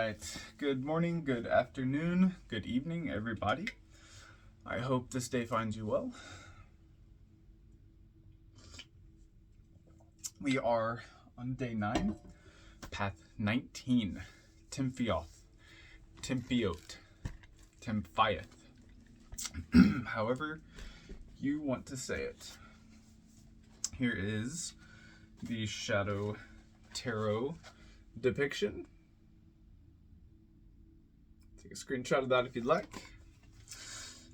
right. Good morning, good afternoon, good evening, everybody. I hope this day finds you well. We are on day 9, path 19, Temphioth, Temphioth, however you want to say it. Here is the Shadow Tarot depiction. Take a screenshot of that if you'd like.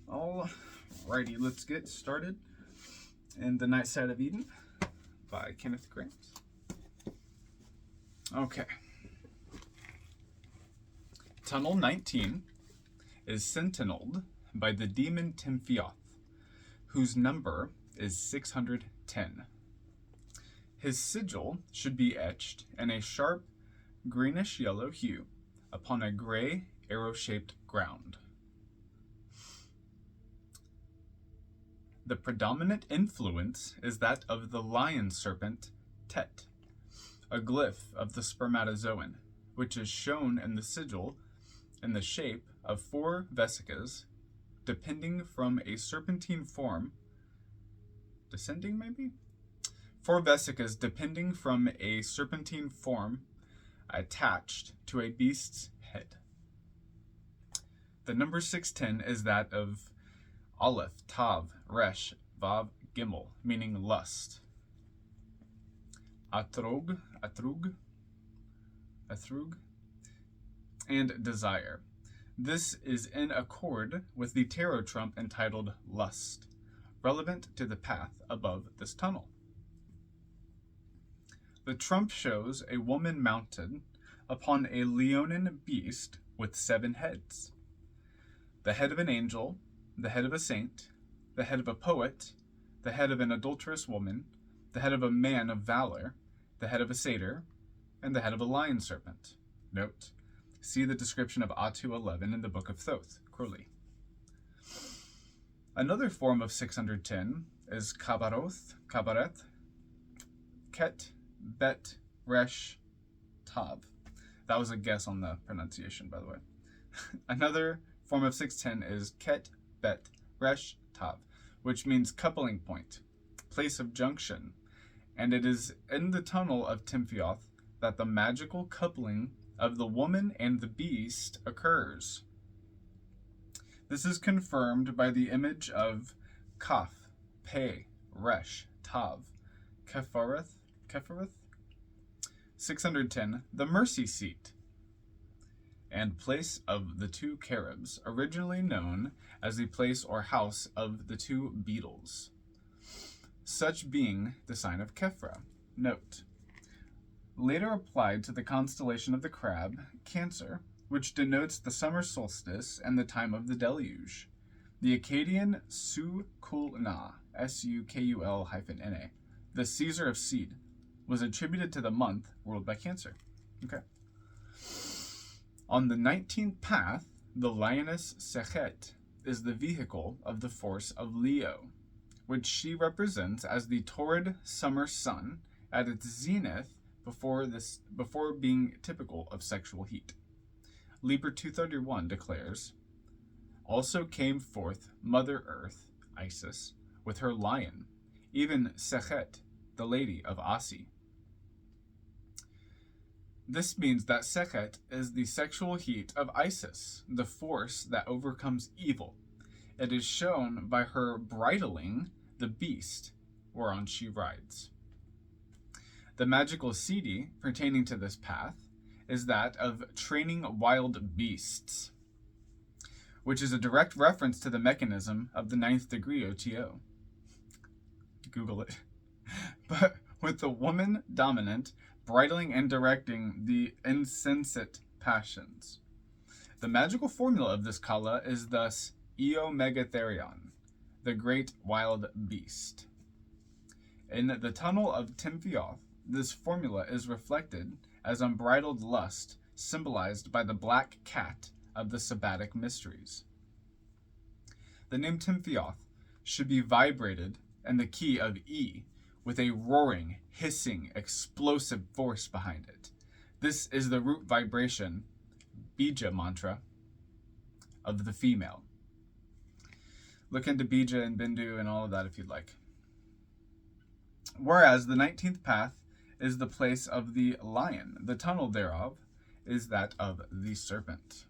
Alrighty, let's get started in the Nightside of Eden by Kenneth Grant. Okay. Tunnel 19 is sentineled by the demon Temphioth, whose number is 610. His sigil should be etched in a sharp greenish-yellow hue upon a gray, arrow-shaped ground. The predominant influence is that of the lion serpent Tet, a glyph of the spermatozoan, which is shown in the sigil in the shape of 4 vesicas depending from a serpentine form, descending maybe? 4 vesicas depending from a serpentine form attached to a beast's head. The number 610 is that of Aleph, Tav, Resh, Vav, Gimel, meaning lust. Atrug, and desire. This is in accord with the tarot trump entitled Lust, relevant to the path above this tunnel. The trump shows a woman mounted upon a leonine beast with 7 heads. The head of an angel, the head of a saint, the head of a poet, the head of an adulterous woman, the head of a man of valor, the head of a satyr, and the head of a lion serpent. Note, see the description of Atu 11 in the Book of Thoth, Crowley. Another form of 610 is Kabareth, Ket, Bet, Resh, Tav. That was a guess on the pronunciation, by the way. Another form of 610 is Ket, Bet, Resh, Tav, which means coupling point, place of junction, and it is in the tunnel of Temphioth that the magical coupling of the woman and the beast occurs. This is confirmed by the image of Kaf, Pe, Resh, Tav, Kefareth, 610, the mercy seat, and place of the 2 cherubs, originally known as the place or house of the 2 beetles, such being the sign of Kephra. Note, later applied to the constellation of the crab, Cancer, which denotes the summer solstice and the time of the deluge. The Akkadian Sukulna, Sukul-Na, the Caesar of seed, was attributed to the month ruled by Cancer. Okay. On the 19th path, the lioness Sechet is the vehicle of the force of Leo, which she represents as the torrid summer sun at its zenith before being typical of sexual heat. Liber 231 declares, also came forth Mother Earth, Isis, with her lion, even Sechet, the lady of Asi. This means that Sechet is the sexual heat of Isis, the force that overcomes evil. It is shown by her bridling the beast whereon she rides. The magical siddhi pertaining to this path is that of training wild beasts, which is a direct reference to the mechanism of the 9th degree OTO. Google it. But with the woman dominant, bridling and directing the insensate passions. The magical formula of this kala is thus Eo Megatherion, the great wild beast. In the tunnel of Temphioth, this formula is reflected as unbridled lust, symbolized by the black cat of the Sabbatic mysteries. The name Temphioth should be vibrated in the key of E, with a roaring, hissing, explosive force behind it. This is the root vibration bija mantra of the female. Look into bija and bindu and all of that if you'd like. Whereas the 19th path is the place of the lion. The tunnel thereof is that of the serpent.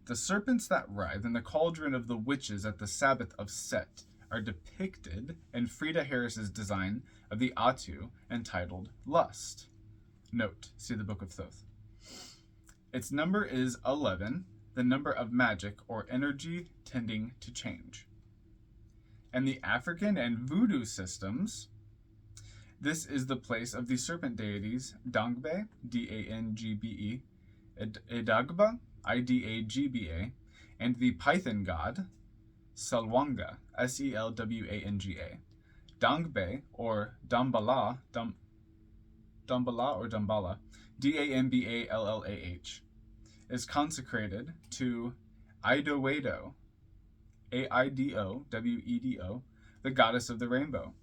The serpents that writhe in the cauldron of the witches at the Sabbath of Set are depicted in Frida Harris's design of the Atu entitled Lust. Note, see the Book of Thoth. Its number is 11, the number of magic or energy tending to change. In the African and Voodoo systems, this is the place of the serpent deities Dangbe, D-A-N-G-B-E, Idagba, I-D-A-G-B-A, and the Python god Selwanga, S-E-L-W-A-N-G-A. Dangbe, or Dambala, Dambala, D-A-M-B-A-L-L-A-H, is consecrated to Idowedo, A-I-D-O-W-E-D-O, the goddess of the rainbow.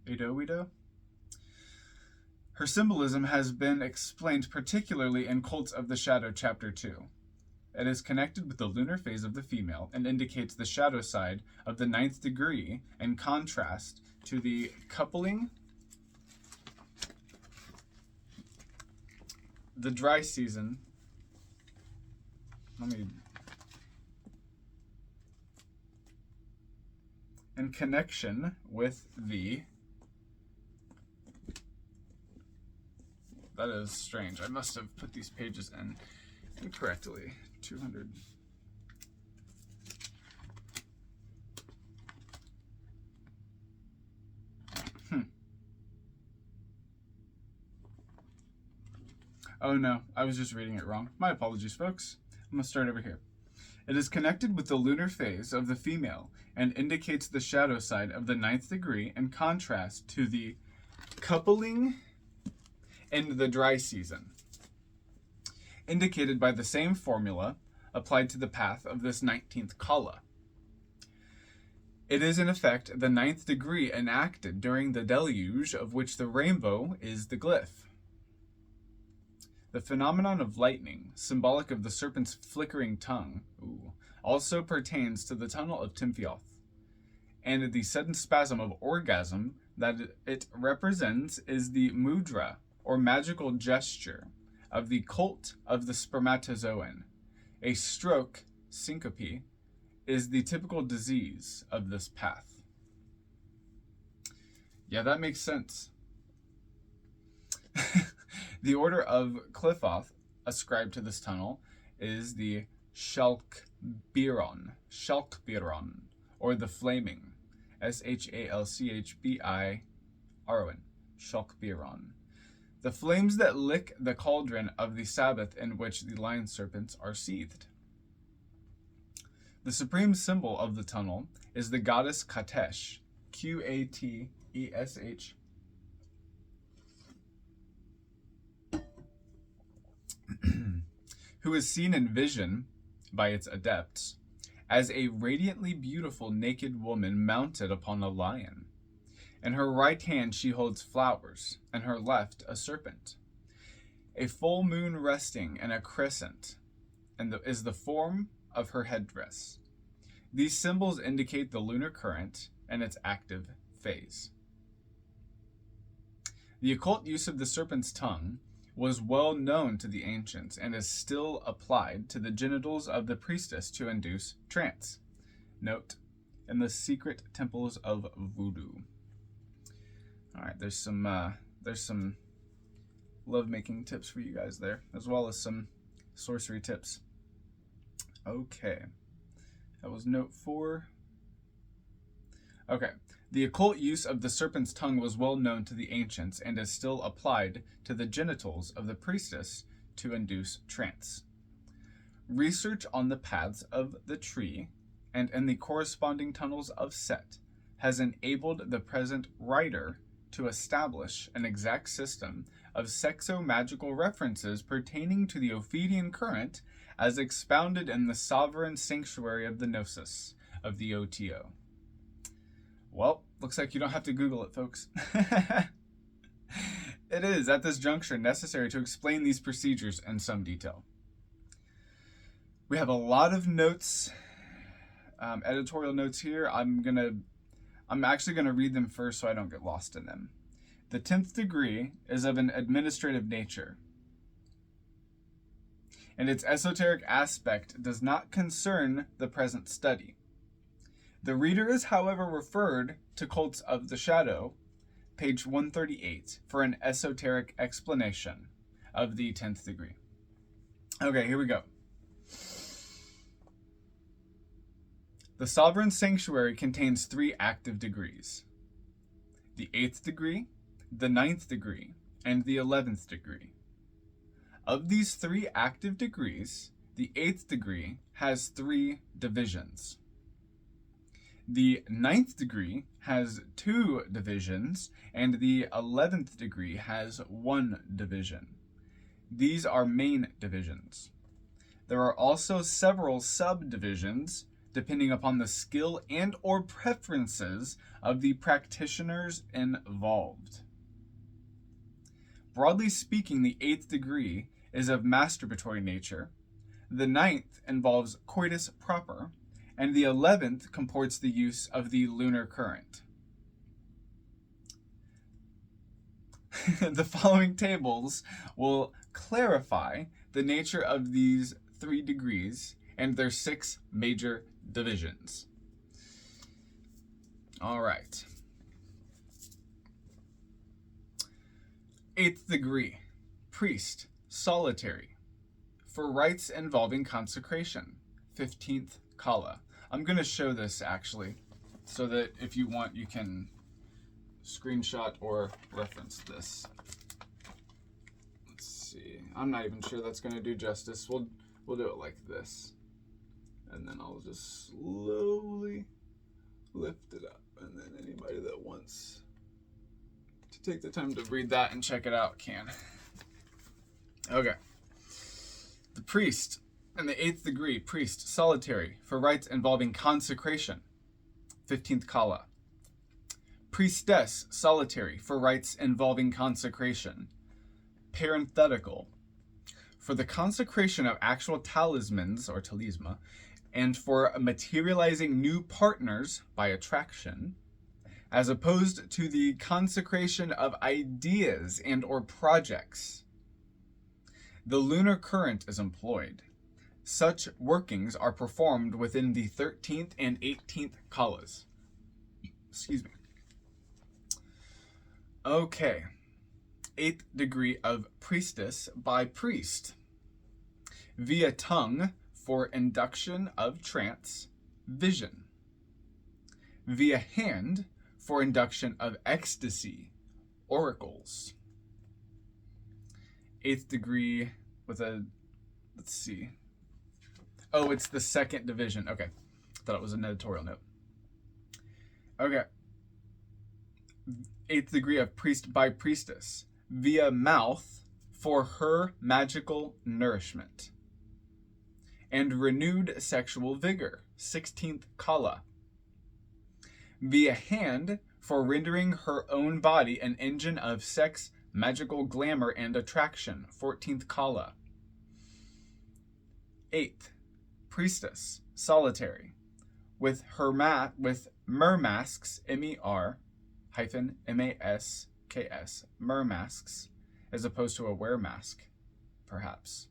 Idowedo? Her symbolism has been explained particularly in Cults of the Shadow, Chapter 2. It is connected with the lunar phase of the female and indicates the shadow side of the 9th degree in contrast to the coupling, the dry season. In connection with the... That is strange. I must have put these pages in incorrectly. 200. Oh no, I was just reading it wrong. My apologies, folks. I'm going to start over here. It is connected with the lunar phase of the female and indicates the shadow side of the 9th degree in contrast to the coupling in the dry season, indicated by the same formula applied to the path of this 19th kala. It is in effect the 9th degree enacted during the deluge, of which the rainbow is the glyph. The phenomenon of lightning, symbolic of the serpent's flickering tongue, also pertains to the tunnel of Temphioth, and the sudden spasm of orgasm that it represents is the mudra, or magical gesture, of the cult of the spermatozoan. A stroke, syncope, is the typical disease of this path. Yeah, that makes sense. The order of Cliffoth ascribed to this tunnel is the Shalkbiron, or the Flaming, S-H-A-L-C-H-B-I-R-O-N, Shalkbiron. The flames that lick the cauldron of the Sabbath in which the lion serpents are seethed. The supreme symbol of the tunnel is the goddess Katesh, Q-A-T-E-S-H, who is seen in vision by its adepts as a radiantly beautiful naked woman mounted upon a lion. In her right hand she holds flowers, in her left a serpent. A full moon resting in a crescent is the form of her headdress. These symbols indicate the lunar current and its active phase. The occult use of the serpent's tongue was well known to the ancients and is still applied to the genitals of the priestess to induce trance. Note, in the secret temples of voodoo. All right, there's some lovemaking tips for you guys there, as well as some sorcery tips. Okay, that was note 4. Okay, the occult use of the serpent's tongue was well known to the ancients and is still applied to the genitals of the priestess to induce trance. Research on the paths of the tree and in the corresponding tunnels of Set has enabled the present writer to establish an exact system of sexo-magical references pertaining to the Ophidian current as expounded in the sovereign sanctuary of the Gnosis of the OTO. Well, looks like you don't have to Google it, folks. It is, at this juncture, necessary to explain these procedures in some detail. We have a lot of notes, editorial notes here. I'm actually gonna read them first so I don't get lost in them. The 10th degree is of an administrative nature, and its esoteric aspect does not concern the present study. The reader is, however, referred to Cults of the Shadow, page 138, for an esoteric explanation of the 10th degree. Okay, here we go. The Sovereign Sanctuary contains 3 active degrees: the 8th degree, the 9th degree, and the 11th degree. Of these 3 active degrees, the 8th degree has 3 divisions. The 9th degree has 2 divisions, and the 11th degree has 1 division. These are main divisions. There are also several subdivisions depending upon the skill and or preferences of the practitioners involved. Broadly speaking, the 8th degree is of masturbatory nature, the 9th involves coitus proper, and the 11th comports the use of the lunar current. The following tables will clarify the nature of these 3 degrees and their 6 major divisions. All right. 8th degree, priest, solitary, for rites involving consecration, 15th kala. I'm going to show this actually, so that if you want, you can screenshot or reference this. Let's see. I'm not even sure that's going to do justice. We'll do it like this. And then I'll just slowly lift it up. And then anybody that wants to take the time to read that and check it out can. Okay. The priest in the 8th degree, priest, solitary, for rites involving consecration, 15th kala. Priestess, solitary, for rites involving consecration, parenthetical, for the consecration of actual talismans or talisma, and for materializing new partners by attraction, as opposed to the consecration of ideas and or projects. The lunar current is employed. Such workings are performed within the 13th and 18th kalas. Excuse me. Okay. 8th degree of priestess by priest. Via tongue for induction of trance, vision. Via hand for induction of ecstasy, oracles. 8th degree with a, let's see. Oh, it's the 2nd division. Okay. Thought it was an editorial note. Okay. 8th degree of priest by priestess. Via mouth for her magical nourishment. And renewed sexual vigor. 16th kala. Via hand for rendering her own body an engine of sex, magical glamour, and attraction. 14th kala. 8th. Priestess, solitary, with mer masks, MER-MASKS, mer masks, as opposed to a wear mask, perhaps.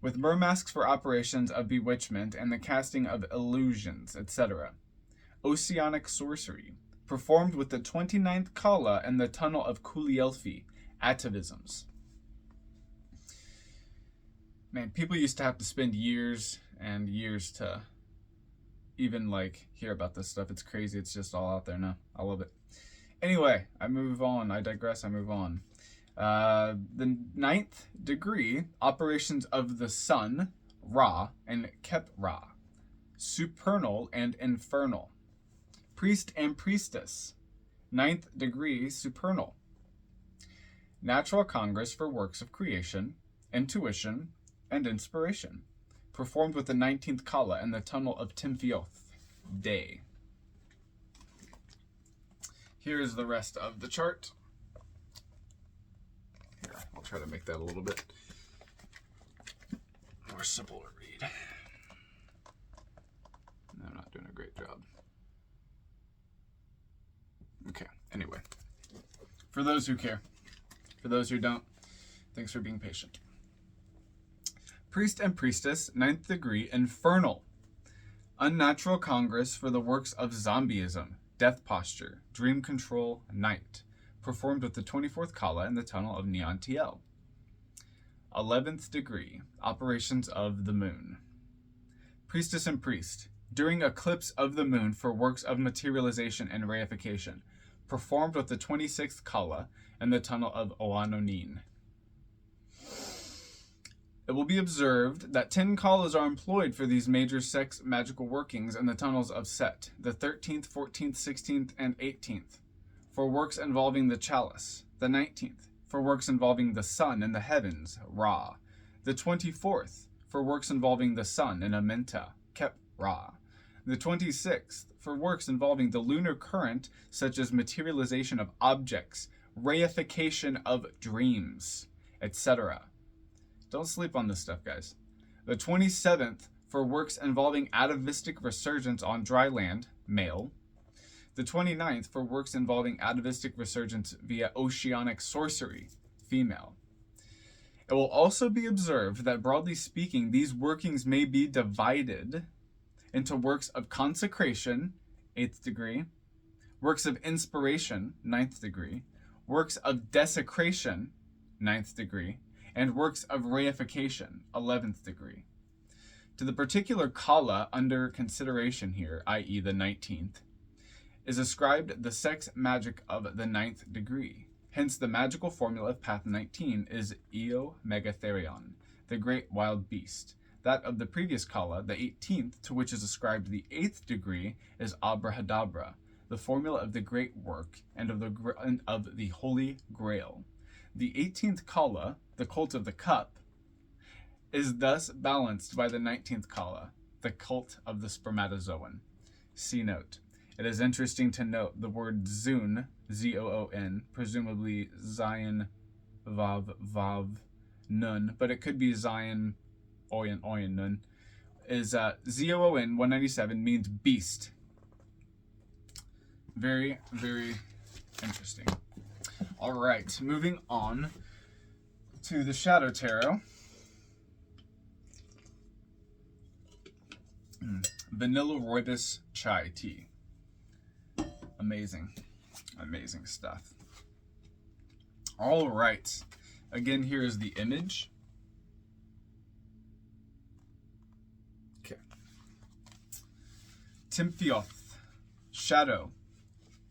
With mer masks for operations of bewitchment and the casting of illusions, etc. Oceanic sorcery, performed with the 29th kala and the tunnel of Kulielfi, atavisms. Man, people used to have to spend years and years to even hear about this stuff. It's crazy. It's just all out there now. I love it. Anyway, I move on. I digress. I move on. The 9th degree, operations of the sun, Ra, and Kep Ra, supernal and infernal. Priest and priestess, 9th degree, supernal. Natural congress for works of creation, intuition, and inspiration, performed with the 19th kala and the tunnel of Temphioth, day. Here is the rest of the chart. Here, I'll try to make that a little bit more simple to read. I'm not doing a great job. Okay, anyway. For those who care. For those who don't, thanks for being patient. Priest and Priestess, 9th degree, Infernal. Unnatural Congress for the works of zombieism, death posture, dream control, night. Performed with the 24th Kala in the tunnel of Neon TL. 11th degree, Operations of the Moon. Priestess and Priest, during eclipse of the moon for works of materialization and reification. Performed with the 26th Kala in the tunnel of Oanonin. It will be observed that 10 Kalas are employed for these major sex magical workings in the tunnels of Set, the 13th, 14th, 16th, and 18th, for works involving the Chalice, the 19th, for works involving the sun in the heavens, Ra, the 24th, for works involving the sun in Amenta, Kep Ra, the 26th, for works involving the lunar current, such as materialization of objects, reification of dreams, etc. Don't sleep on this stuff, guys. The 27th, for works involving atavistic resurgence on dry land, male. The 29th, for works involving atavistic resurgence via oceanic sorcery, female. It will also be observed that, broadly speaking, these workings may be divided into works of consecration, 8th degree, works of inspiration, 9th degree, works of desecration, 9th degree, and works of reification, 11th degree. To the particular Kala under consideration here, i.e. the 19th, is ascribed the sex magic of the 9th degree. Hence the magical formula of Path 19 is Eo Megatherion, the great wild beast. That of the previous Kala, the 18th, to which is ascribed the 8th degree, is Abrahadabra, the formula of the great work and of the Holy Grail. The 18th Kala, the cult of the cup, is thus balanced by the 19th Kala, the cult of the spermatozoan. See note. It is interesting to note the word Zun, Z-O-O-N, presumably Zion, Vav, Nun, but it could be Zion, Oyen, Nun, is Z-O-O-N 197 means beast. Very, very interesting. All right, moving on to the Shadow Tarot. Vanilla Rooibos Chai Tea. Amazing stuff. All right, again, here is the image. Okay. Temphioth, shadow,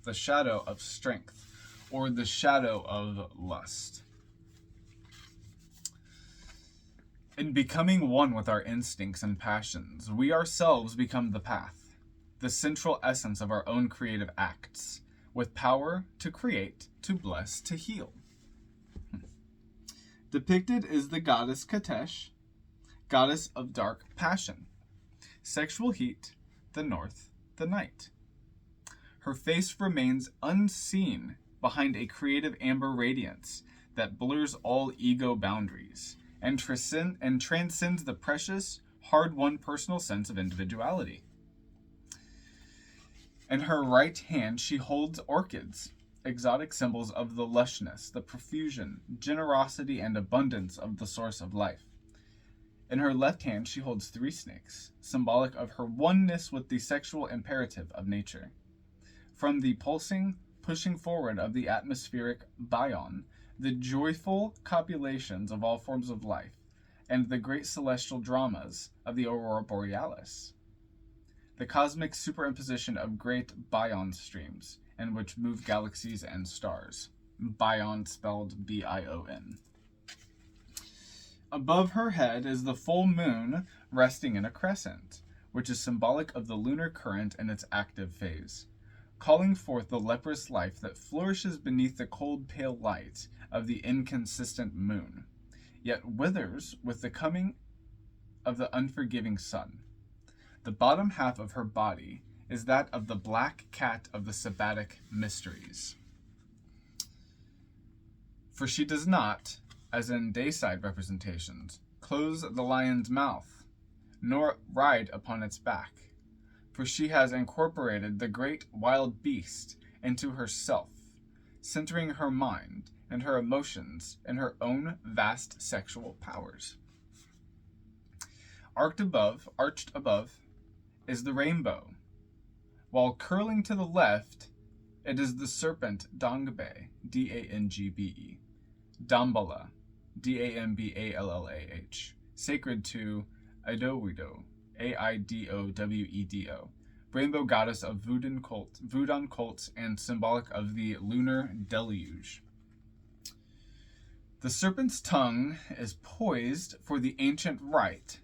the shadow of strength, or the shadow of lust. In becoming one with our instincts and passions, we ourselves become the path, the central essence of our own creative acts, with power to create, to bless, to heal. Depicted is the goddess Katesh, goddess of dark passion, sexual heat, the north, the night. Her face remains unseen behind a creative amber radiance that blurs all ego boundaries and transcends the precious, hard-won personal sense of individuality. In her right hand, she holds orchids, exotic symbols of the lushness, the profusion, generosity, and abundance of the source of life. In her left hand, she holds 3 snakes, symbolic of her oneness with the sexual imperative of nature. From the pulsing, pushing forward of the atmospheric bion, the joyful copulations of all forms of life, and the great celestial dramas of the aurora borealis. The cosmic superimposition of great bion streams, in which move galaxies and stars. Bion spelled B-I-O-N. Above her head is the full moon resting in a crescent, which is symbolic of the lunar current in its active phase, calling forth the leprous life that flourishes beneath the cold, pale light of the inconsistent moon, yet withers with the coming of the unforgiving sun. The bottom half of her body is that of the black cat of the Sabbatic mysteries. For she does not, as in dayside representations, close the lion's mouth, nor ride upon its back, for she has incorporated the great wild beast into herself, centering her mind and her emotions in her own vast sexual powers. Arched above is the rainbow, while curling to the left, it is the serpent Dangbe, D-A-N-G-B-E, Damballa, D-A-M-B-A-L-L-A-H, sacred to Aidowedo, A-I-D-O-W-E-D-O, rainbow goddess of Voodoo cults and symbolic of the lunar deluge. The serpent's tongue is poised for the ancient rite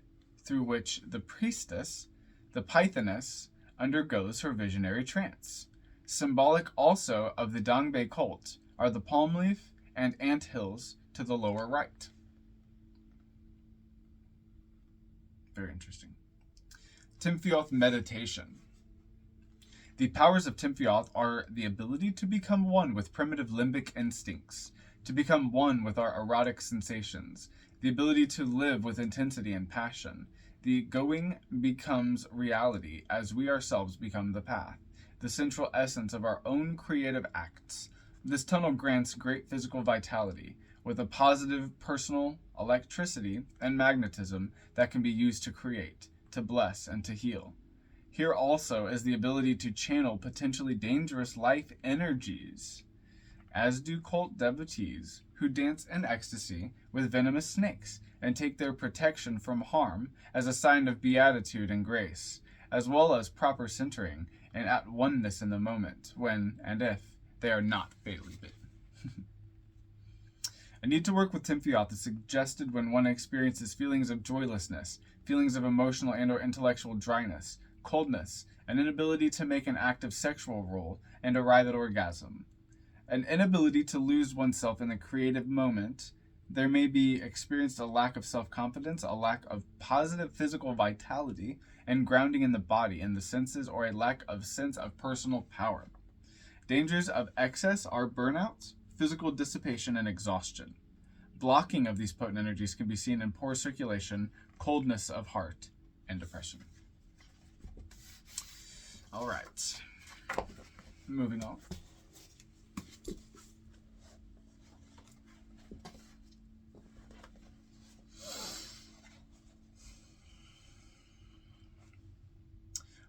through which the priestess, the pythoness, undergoes her visionary trance. Symbolic also of the Dangbe cult are the palm leaf and ant hills to the lower right. Very interesting. Temphioth meditation. The powers of Temphioth are the ability to become one with primitive limbic instincts, to become one with our erotic sensations, the ability to live with intensity and passion. The going becomes reality as we ourselves become the path, the central essence of our own creative acts. This tunnel grants great physical vitality, with a positive personal electricity and magnetism that can be used to create, to bless, and to heal. Here also is the ability to channel potentially dangerous life energies, as do cult devotees who dance in ecstasy with venomous snakes and take their protection from harm as a sign of beatitude and grace, as well as proper centering and at oneness in the moment when and if they are not fatally bitten. A need to work with Temphioth is suggested when one experiences feelings of joylessness, feelings of emotional and or intellectual dryness, coldness, an inability to make an active sexual role, and arrive at orgasm. An inability to lose oneself in the creative moment. There may be experienced a lack of self-confidence, a lack of positive physical vitality, and grounding in the body, in the senses, or a lack of sense of personal power. Dangers of excess are burnout, physical dissipation, and exhaustion. Blocking of these potent energies can be seen in poor circulation, coldness of heart, and depression. All right, moving on.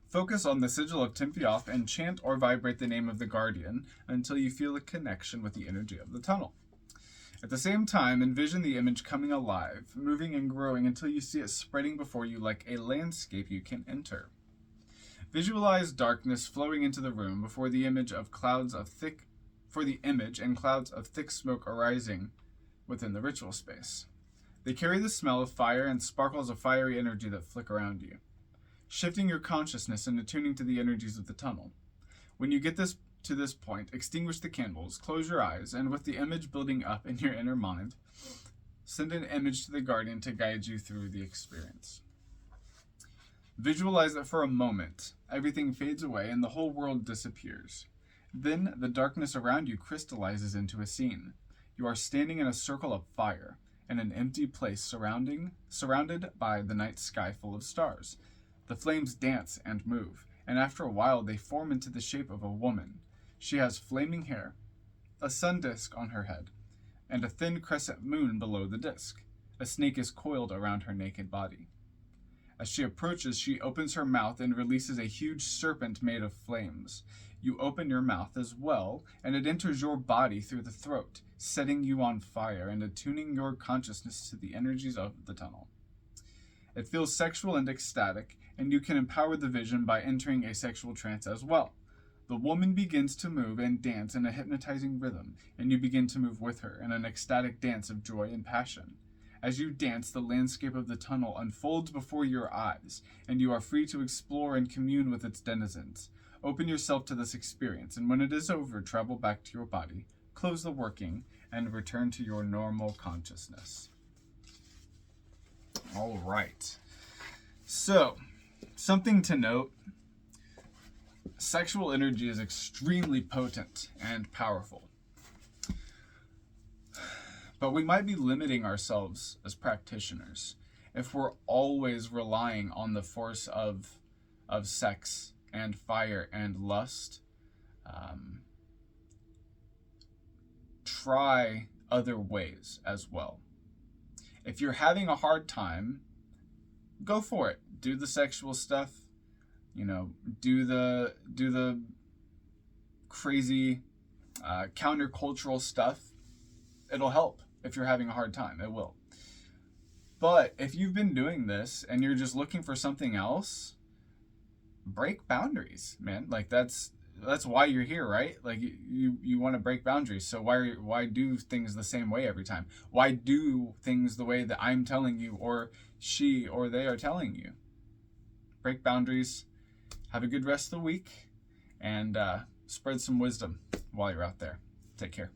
Focus on the sigil of Temphioth and chant or vibrate the name of the guardian until you feel a connection with the energy of the tunnel. At the same time, envision the image coming alive, moving and growing until you see it spreading before you like a landscape you can enter. Visualize darkness flowing into the room before the image and clouds of thick smoke arising within the ritual space. They carry the smell of fire and sparkles of fiery energy that flick around you, shifting your consciousness and attuning to the energies of the tunnel. When you get to this point, extinguish the candles, close your eyes, and with the image building up in your inner mind, send an image to the guardian to guide you through the experience. Visualize that for a moment, everything fades away and the whole world disappears. Then the darkness around you crystallizes into a scene. You are standing in a circle of fire, in an empty place surrounded by the night sky full of stars. The flames dance and move, and after a while they form into the shape of a woman. She has flaming hair, a sun disk on her head, and a thin crescent moon below the disk. A snake is coiled around her naked body. As she approaches, she opens her mouth and releases a huge serpent made of flames. You open your mouth as well, and it enters your body through the throat, setting you on fire and attuning your consciousness to the energies of the tunnel. It feels sexual and ecstatic, and you can empower the vision by entering a sexual trance as well. The woman begins to move and dance in a hypnotizing rhythm, and you begin to move with her in an ecstatic dance of joy and passion. As you dance, the landscape of the tunnel unfolds before your eyes, and you are free to explore and commune with its denizens. Open yourself to this experience, and when it is over, travel back to your body, close the working, and return to your normal consciousness. All right. So, something to note. Sexual energy is extremely potent and powerful. But we might be limiting ourselves as practitioners if we're always relying on the force of sex and fire and lust. Try other ways as well. If you're having a hard time, go for it. Do the sexual stuff. Do the crazy countercultural stuff. It'll help if you're having a hard time. It will. But if you've been doing this and you're just looking for something else, break boundaries, man. Like that's why you're here, right? Like you want to break boundaries. So why do things the same way every time? Why do things the way that I'm telling you or she or they are telling you? Break boundaries. Have a good rest of the week, and spread some wisdom while you're out there. Take care.